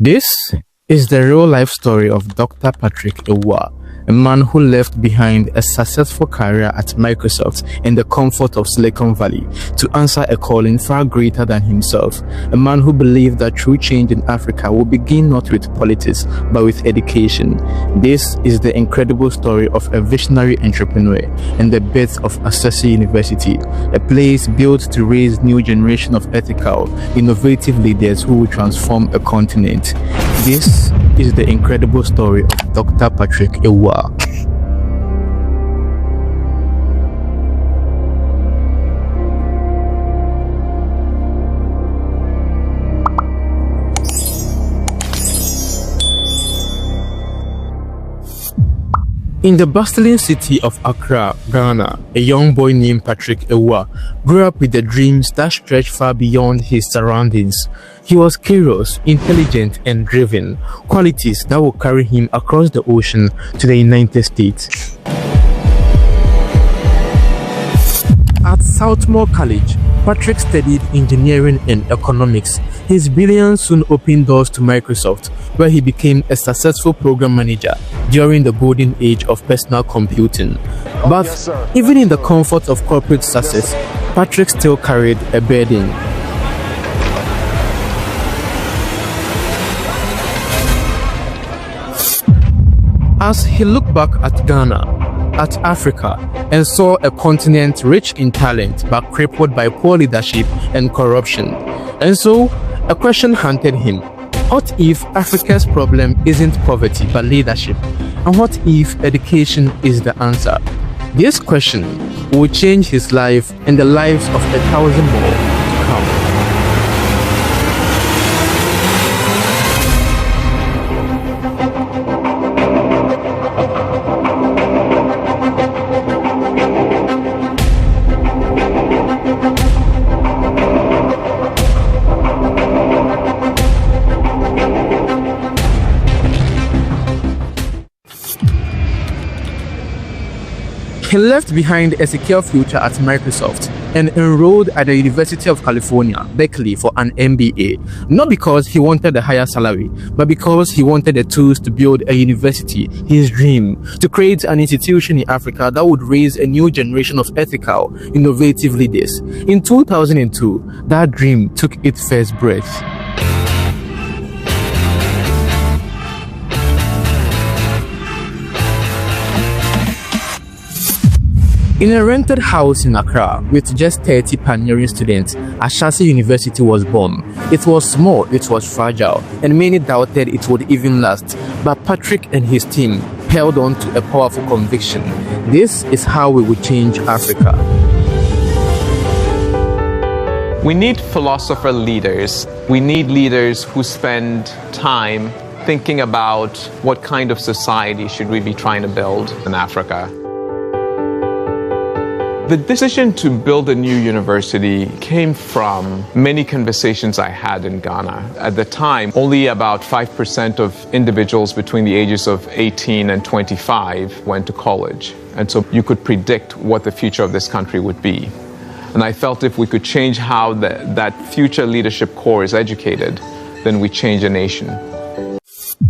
This is the real-life story of Dr. Patrick Awuah, a man who left behind a successful career at Microsoft in the comfort of Silicon Valley to answer a calling far greater than himself, a man who believed that true change in Africa will begin not with politics but with education. This is the incredible story of a visionary entrepreneur and the birth of Ashesi University, a place built to raise new generation of ethical, innovative leaders who will transform a continent. This is the incredible story of Dr. Patrick Awuah. In the bustling city of Accra, Ghana, a young boy named Patrick Awuah grew up with the dreams that stretched far beyond his surroundings. He was curious, intelligent, and driven, qualities that would carry him across the ocean to the United States. At Southmore College, Patrick studied engineering and economics. His brilliance soon opened doors to Microsoft, where he became a successful program manager during the golden age of personal computing. But even in the comfort of corporate success, Patrick still carried a burden. As he looked back at Ghana, at Africa, and saw a continent rich in talent but crippled by poor leadership and corruption. And so, a question haunted him. What if Africa's problem isn't poverty but leadership? And what if education is the answer? This question will change his life and the lives of 1,000 more to come. He left behind a secure future at Microsoft and enrolled at the University of California, Berkeley for an MBA, not because he wanted a higher salary, but because he wanted the tools to build a university, his dream, to create an institution in Africa that would raise a new generation of ethical, innovative leaders. In 2002, that dream took its first breath. In a rented house in Accra with just 30 pioneering students, Ashesi University was born. It was small, it was fragile, and many doubted it would even last. But Patrick and his team held on to a powerful conviction. This is how we will change Africa. We need philosopher leaders. We need leaders who spend time thinking about what kind of society should we be trying to build in Africa. The decision to build a new university came from many conversations I had in Ghana. At the time, only about 5% of individuals between the ages of 18 and 25 went to college. And so you could predict what the future of this country would be. And I felt if we could change how that future leadership core is educated, then we change a nation.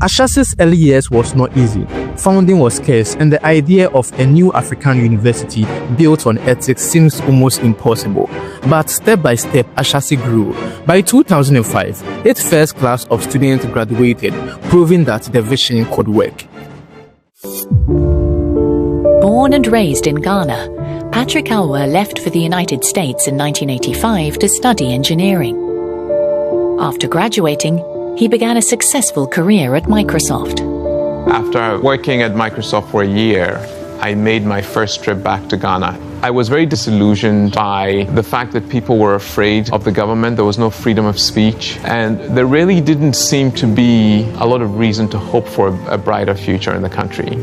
Ashesi's early years was not easy. Funding was scarce, and the idea of a new African university built on ethics seems almost impossible. But step by step, Ashesi grew. By 2005, its first class of students graduated, proving that the vision could work. Born and raised in Ghana, Patrick Awuah left for the United States in 1985 to study engineering. After graduating, he began a successful career at Microsoft. After working at Microsoft for a year, I made my first trip back to Ghana. I was very disillusioned by the fact that people were afraid of the government. There was no freedom of speech, and there really didn't seem to be a lot of reason to hope for a brighter future in the country.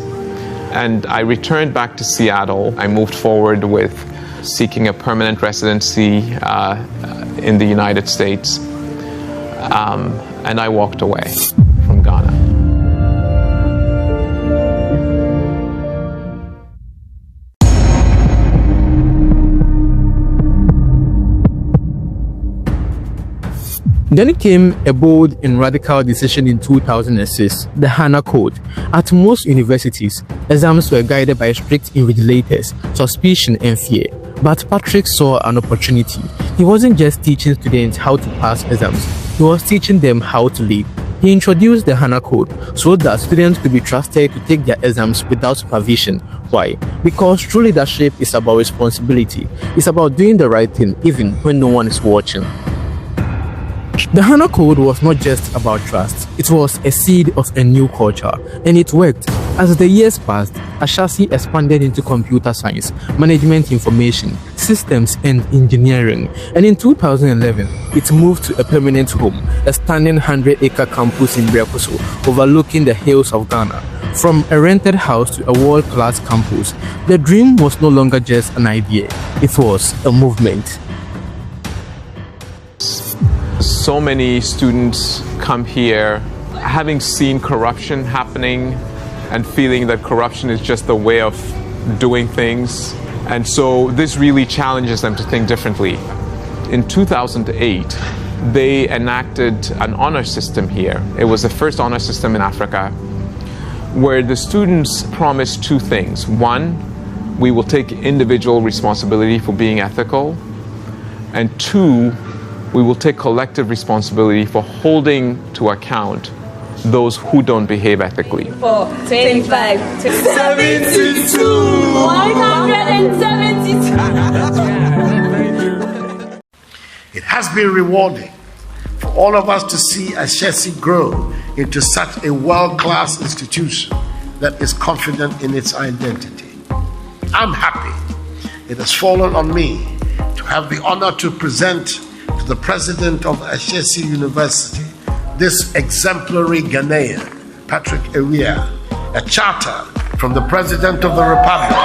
And I returned back to Seattle. I moved forward with seeking a permanent residency in the United States. And I walked away from Ghana. Then came a bold and radical decision in 2006, the HANA Code. At most universities, exams were guided by strict invigilators, suspicion and fear. But Patrick saw an opportunity. He wasn't just teaching students how to pass exams, he was teaching them how to lead. He introduced the HANA Code so that students could be trusted to take their exams without supervision. Why? Because true leadership is about responsibility. It's about doing the right thing even when no one is watching. The HANA Code was not just about trust, it was a seed of a new culture, and it worked. As the years passed, Ashesi expanded into computer science, management information, systems and engineering, and in 2011, it moved to a permanent home, a stunning 100-acre campus in Brekoso, overlooking the hills of Ghana. From a rented house to a world-class campus, the dream was no longer just an idea, it was a movement. So many students come here having seen corruption happening and feeling that corruption is just the way of doing things. And so this really challenges them to think differently. In 2008, they enacted an honor system here. It was the first honor system in Africa, where the students promised two things. One, we will take individual responsibility for being ethical. And two, we will take collective responsibility for holding to account those who don't behave ethically. 4, 25, 72, 172. It has been rewarding for all of us to see Ashesi grow into such a world-class institution that is confident in its identity. I'm happy it has fallen on me to have the honor to present to the president of Ashesi University this exemplary Ghanaian, Patrick Awuah, a charter from the President of the Republic.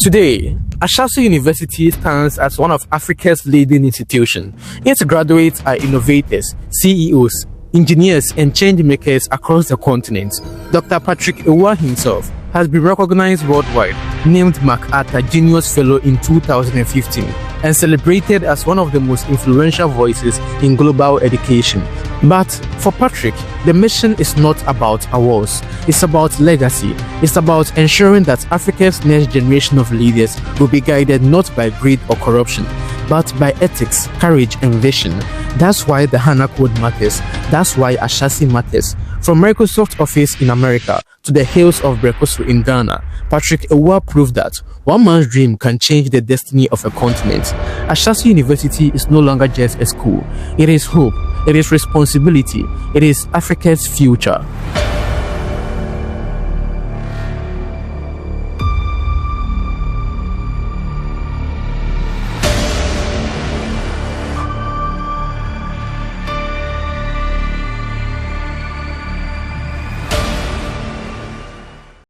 Today, Ashesi University stands as one of Africa's leading institutions. Its graduates are innovators, CEOs, engineers, and change makers across the continent. Dr. Patrick Awuah himself has been recognized worldwide, named MacArthur Genius Fellow in 2015, and celebrated as one of the most influential voices in global education. But for Patrick, the mission is not about awards, it's about legacy. It's about ensuring that Africa's next generation of leaders will be guided not by greed or corruption, but by ethics, courage, and vision. That's why the HANA Code matters. That's why Ashesi matters. From Microsoft office in America to the hills of Brekoso in Ghana, Patrick Awuah proved that one man's dream can change the destiny of a continent. Ashesi University is no longer just a school. It is hope. It is responsibility. It is Africa's future.